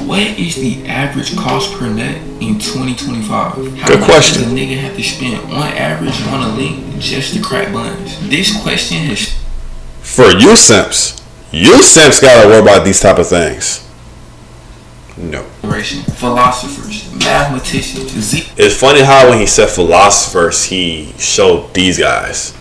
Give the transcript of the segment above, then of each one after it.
What is the average cost per nut in 2025? How Good much question. does a nigga have to spend on average on a link just to crack buns? This question has For you simps gotta worry about these type of things. No. philosophers, mathematicians, It's funny how when he said philosophers, he showed these guys.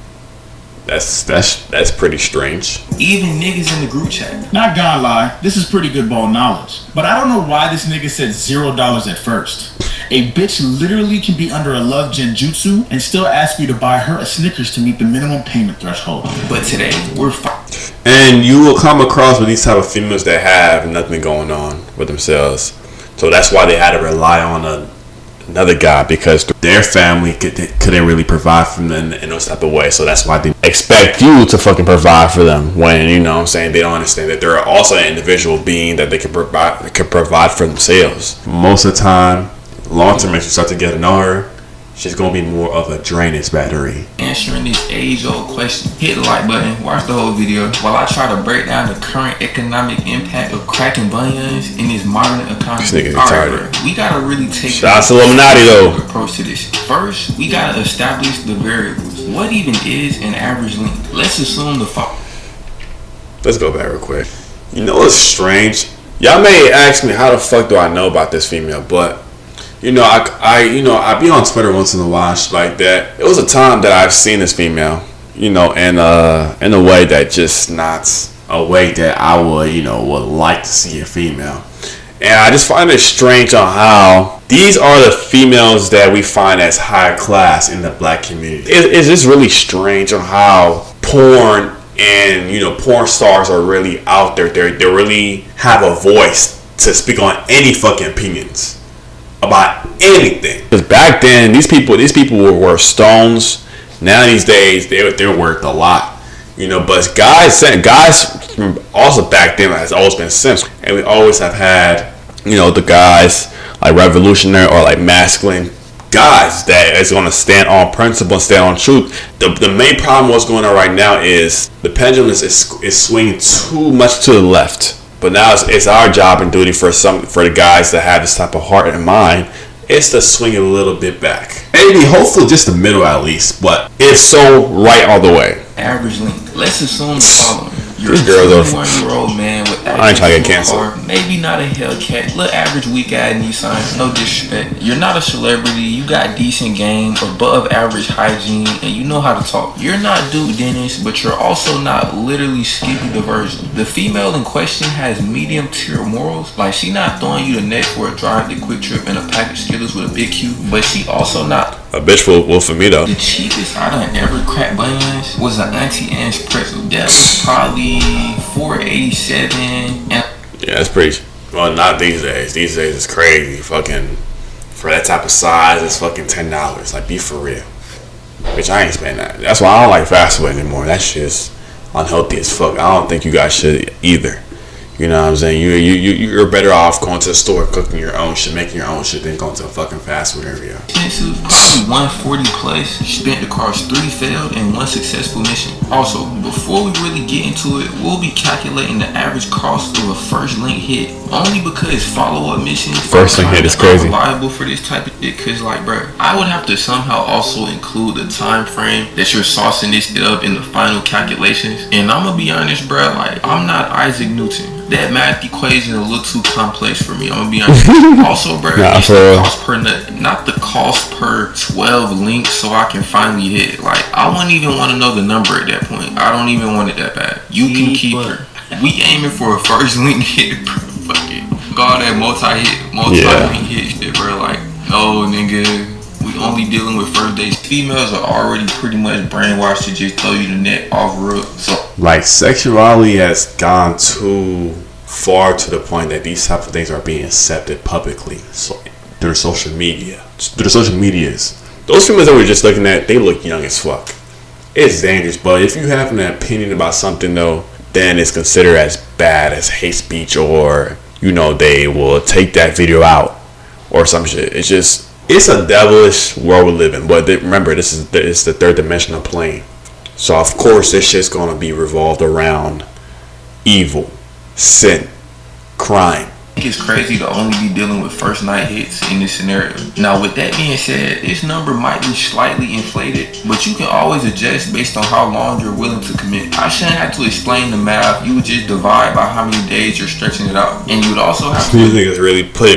That's pretty strange. even niggas in the group chat. Not gonna lie, this is pretty good ball knowledge. But I don't know why this nigga said $0 at first. A bitch literally can be under a love genjutsu and still ask you to buy her a Snickers to meet the minimum payment threshold. But today, we're And you will come across with these type of females that have nothing going on with themselves. So that's why they had to rely on another guy, because their family couldn't really provide for them in those type of ways. So that's why they expect you to fucking provide for them, when, you know what I'm saying, they don't understand that they're also an individual being that they can provide for themselves. Most of the time, long term, as you start to get to know her, she's gonna be more of a drainage battery. answering this age-old question. Hit the like button, watch the whole video while I try to break down the current economic impact of cracking bunions in this modern economy. This nigga's Alright, retarded. bro, we gotta really take Shout out to Illuminati, though. approach to this. First, we gotta establish the variables. What even is an average length? Let's assume the following. Let's go back real quick. You know what's strange? Y'all may ask me how the fuck do I know about this female, but you know, I be on Twitter once in a while, shit like that. It was a time that I've seen this female, you know, in a way that just not a way that I would, you know, would like to see a female. And I just find it strange on how these are the females that we find as high class in the black community. It's just really strange on how porn and, you know, porn stars are really out there. They really have a voice to speak on any fucking opinions about anything. Because back then, these people were worth stones. Now these days, they're worth a lot. You know, but guys from also back then has always been simps, and we always have had, you know, the guys like revolutionary or like masculine guys that is going to stand on principle and stand on truth. The main problem what's going on right now is the pendulum is swinging too much to the left. But now it's our job and duty for the guys that have this type of heart and mind, is to swing it a little bit back. Maybe, hopefully, just the middle at least. But it's so right all the way. Average length. Let's assume the following. You're These a girls are 21-year-old man with I ain't trying to get access to a canceled. car, maybe not a Hellcat, little average weak ass Nissan, no disrespect. You're not a celebrity, you got decent game, above average hygiene, and you know how to talk. You're not Duke Dennis, but you're also not literally Skippy the Virgin. The female in question has medium tier morals, like she not throwing you the neck for a drive to Quick Trip and a pack of Skittles with a big Q, but she also not A bitch will for me though. the cheapest I done ever cracked bunions was an Auntie Anne's pretzel. That was probably $4.87. And Yeah, that's pretty. Well, not these days. These days it's crazy. Fucking for that type of size, it's fucking $10. Like, be for real. Bitch, I ain't spending that. That's why I don't like fast food anymore. That shit's unhealthy as fuck. I don't think you guys should either. You know what I'm saying? You're better off going to the store, cooking your own shit, making your own shit, than going to a fucking fast food area. expensive, probably 140 plus, spent across 3 failed and 1 successful mission. Also, before we really get into it, we'll be calculating the average cost of a first link hit, only because follow-up missions First link hit is crazy. Reliable for this type of shit, cause like, bro, I would have to somehow also include the time frame that you're saucing this shit up in the final calculations. And I'm gonna be honest, bro, like, I'm not Isaac Newton. That math equation is a little too complex for me. I'm gonna be honest. Also, bro, it's the cost per nut, not the cost per 12 links, so I can finally hit. Like, I wouldn't even want to know the number at that point. I don't even want it that bad. You can keep her. We aiming for a first link hit, bro. Fuck it. All that multi-link hit shit, bro. Like, no, nigga. We only dealing with first dates. Females are already pretty much brainwashed to just throw you the net off rip. So, Like, sexuality has gone too far to the point that these type of things are being accepted publicly. So through social media, those females that we're just looking at, they look young as fuck. It's dangerous, but if you have an opinion about something though, then it's considered as bad as hate speech, or, you know, they will take that video out or some shit. It's a devilish world we live in. But remember, it's the third dimensional plane. So of course this shit's gonna be revolved around evil, sin, crime, It's crazy to only be dealing with first night hits in this scenario. Now with that being said, this number might be slightly inflated, but you can always adjust based on how long you're willing to commit. I shouldn't have to explain the math. You would just divide by how many days you're stretching it out. And you would also have to... These niggas really put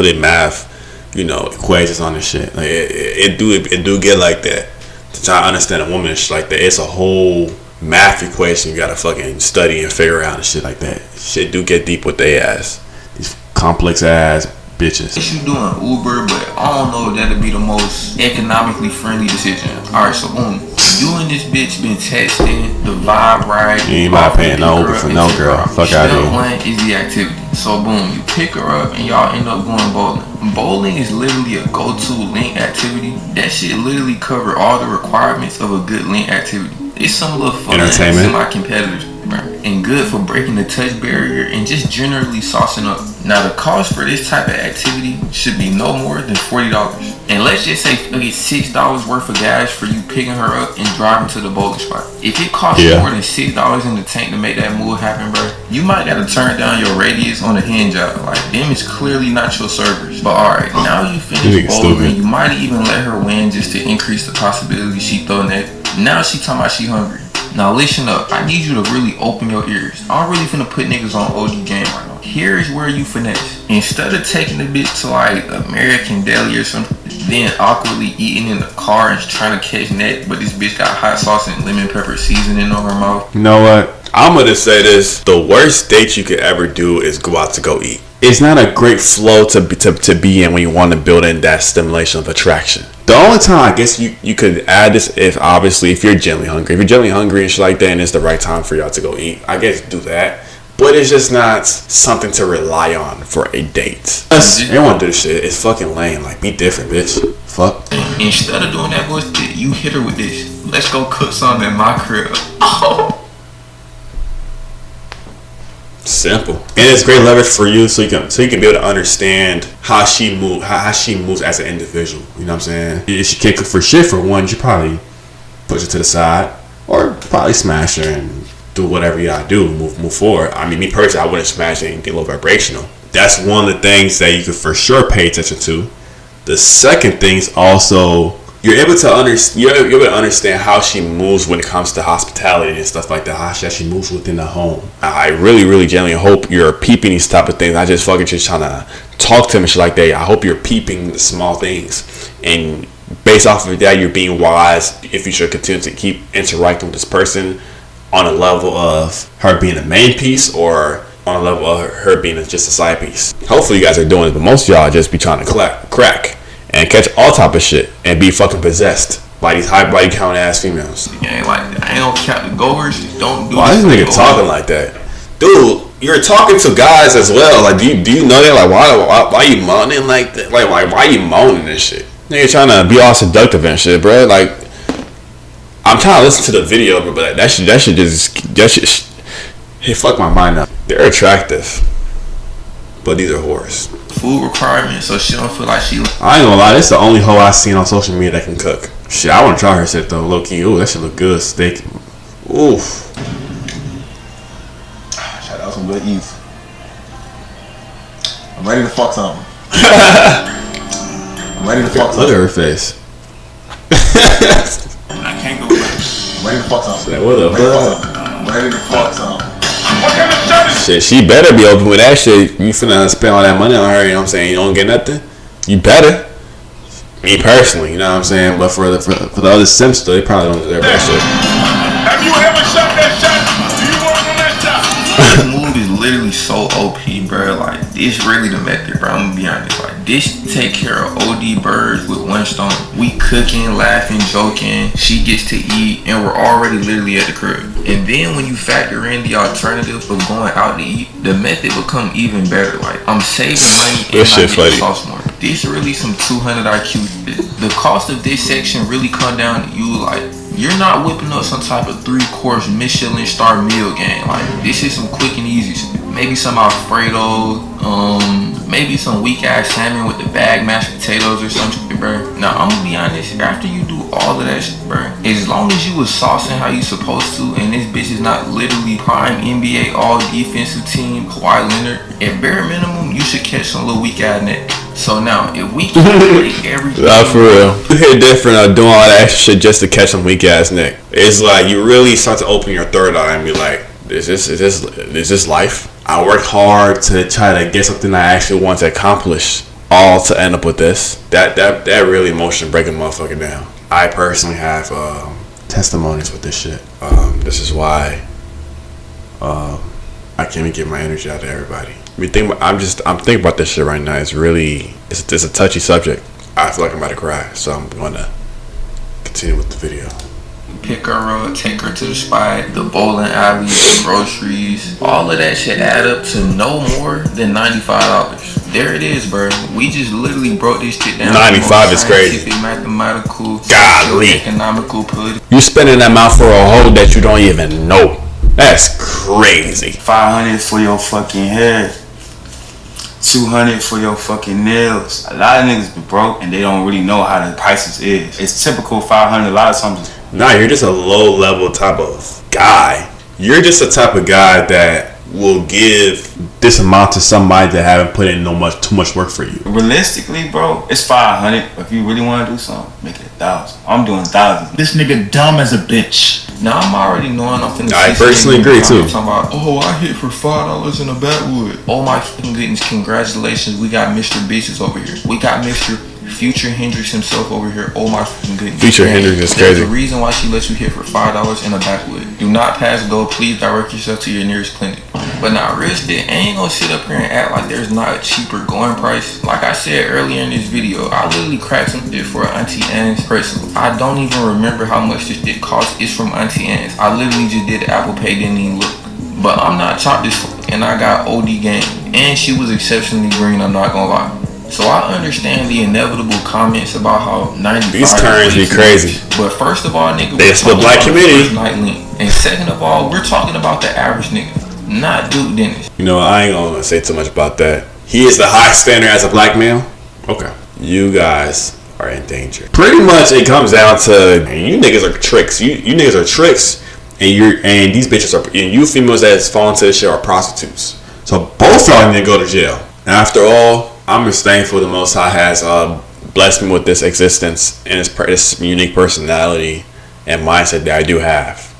in math, you know, equations on this shit. Like it do get like that. To try to understand a woman and shit like that, it's a whole math equation you gotta fucking study and figure out and shit like that. Shit do get deep with they ass. These complex ass bitches. You doing Uber, but I don't know if that'd be the most economically friendly decision. Alright, so boom. You and this bitch been texting, the vibe right. You ain't about paying no Uber for no girl. Fuck out of here. Step one is the activity. So boom, you pick her up and y'all end up going bowling. Bowling is literally a go-to link activity. That shit literally cover all the requirements of a good link activity. It's some little fun, semi-competitive, and good for breaking the touch barrier and just generally saucing up. Now the cost for this type of activity should be no more than $40. And let's just say it's $6 worth of gas for you picking her up and driving to the bowling spot. If it costs more than $6 in the tank to make that move happen, bro, you might gotta turn down your radius on the hinge out. Like, them is clearly not your servers. But alright, now you finish bowling, you might even let her win just to increase the possibility she throw net. Now she talking about she hungry. Now listen up, I need you to really open your ears. I'm really finna put niggas on OD game right now. Here is where you finesse. Instead of taking the bitch to like American Deli or something, then awkwardly eating in the car and trying to catch net, but this bitch got hot sauce and lemon pepper seasoning on her mouth. You know what? I'm gonna say this. The worst date you could ever do is go out to go eat. It's not a great flow to be in when you want to build in that stimulation of attraction. The only time I guess you could add this if you're genuinely hungry. If you're genuinely hungry and shit like that and it's the right time for y'all to go eat, I guess do that. But it's just not something to rely on for a date. Everyone do this shit. It's fucking lame. Like, be different, bitch. Fuck. Instead of doing that bullshit, you hit her with this. Let's go cook something in my crib. Oh. Simple. And it's great leverage for you so you can be able to understand how she moves as an individual. You know what I'm saying? If she can't cook for shit, for one, you probably push her to the side or probably smash her and do whatever you gotta do, move forward. I mean, me personally, I wouldn't smash anything low vibrational. That's one of the things that you could for sure pay attention to. The second thing is also you're able to understand how she moves when it comes to hospitality and stuff like that. How she moves within the home. I really, really genuinely hope you're peeping these type of things. I just fucking just trying to talk to him and shit like that. I hope you're peeping the small things, and based off of that, you're being wise if you should continue to keep interacting with this person on a level of her being the main piece or on a level of her being just a side piece. Hopefully you guys are doing it, but most of y'all just be trying to crack and catch all type of shit and be fucking possessed by these high body count ass females. Yeah, like, I don't count the goers. Don't do. Why is this nigga talking like that, dude? You're talking to guys as well. Like, do you know that? Like, why you moaning like that? Like, why you moaning and shit? Nigga trying to be all seductive and shit, bro. Like, I'm trying to listen to the video, but that shit hey, fuck my mind up. They're attractive, but these are whores. Food requirements, so she don't feel like she. I ain't gonna lie, this is the only hoe I seen on social media that can cook. Shit, I wanna try her shit though, low key. Ooh, that shit look good, steak. Oof. Shout out some good eats. I'm ready to fuck something. I'm ready to fuck something. Look at her face. I can't go back. I'm ready to fuck something. What the fuck? I'm ready to fuck something. Shit, she better be open with that shit. You finna spend all that money on her, you know what I'm saying? You don't get nothing. You better. Me personally, you know what I'm saying? But for the other simps, though, they probably don't deserve that shit. Have you ever shot that shot? Do you work on that shot? This move is literally so OP, bro. Like, this really the method, bro. I'm gonna be honest. Like, this take care of OD birds with one stone. We cooking, laughing, joking. She gets to eat, and we're already literally at the crib. And then when you factor in the alternative of going out to eat, the method become even better. Like, I'm saving money and I'm getting sauce more. This really some 200 IQ. The cost of this section really come down to you. Like, you're not whipping up some type of 3-course Michelin star meal game. Like, this is some quick and easy shit. maybe some Alfredo, maybe some weak ass salmon with the bag mashed potatoes or something, bro. Now I'm gonna be honest, after you do all of that shit, bro, as long as you was saucing how you supposed to, and this bitch is not literally prime NBA all defensive team Kawhi Leonard, at bare minimum you should catch some little weak ass neck. So now if we can play everything, Nah, for real. You hit different doing all that extra shit just to catch some weak ass neck. It's like you really start to open your third eye and be like, is this life? I worked hard to try to get something I actually want to accomplish, all to end up with this. That really emotion breaking motherfucker down. I personally have testimonies with this shit. This is why I can't even get my energy out to everybody. I'm thinking about this shit right now. It's a touchy subject. I feel like I'm about to cry, so I'm gonna continue with the video. pick her up, take her to the spot, the bowling alley, the groceries, all of that shit add up to no more than $95. There it is, bro. We just literally broke this shit down. 95 is crazy. Scientific, mathematical, Golly. economical, political. You spending that amount for a hoe that you don't even know. That's crazy. 500 for your fucking hair. 200 for your fucking nails. A lot of niggas be broke and they don't really know how the prices is. It's typical 500. A lot of times. Nah, you're just a low level type of guy. You're just a type of guy that will give this amount to somebody that haven't put in too much work for you. Realistically, bro, it's 500. If you really want to do something, make it 1,000. I'm doing 1,000. This nigga dumb as a bitch. Now I'm already knowing I'm finna I see personally something agree, too. Talking about, oh, I hit for $5 in a backwood. Oh my fucking goodness, congratulations. We got Mr. Bitches over here. We got Mr. Future Hendrix himself over here. Oh my fucking goodness. Future Hendrix is There's crazy. a reason why she lets you hit for $5 in a backwood. Do not pass go. Please direct yourself to your nearest clinic. But now, real shit, I ain't gonna sit up here and act like there's not a cheaper going price. Like I said earlier in this video, I literally cracked some shit for Auntie Anne's pretzel. I don't even remember how much this shit cost. It's from Auntie Anne's. I literally just did Apple Pay, didn't even look. But I'm not chopped this fuck, and I got OD game. And she was exceptionally green, I'm not gonna lie. So I understand the inevitable comments about how 95 These turns be crazy. But first of all, nigga, It's the black community. And second of all, we're talking about the average nigga, not Duke Dennis. You know, I ain't gonna say too much about that. He is the high standard as a black male. Okay. You guys are in danger. Pretty much it comes down to, man, you niggas are tricks. You niggas are tricks, and these bitches are, and you females that's falling to this shit are prostitutes. So both y'all need to go to jail. And after all, I'm just thankful the Most High has blessed me with this existence and this unique personality and mindset that I do have.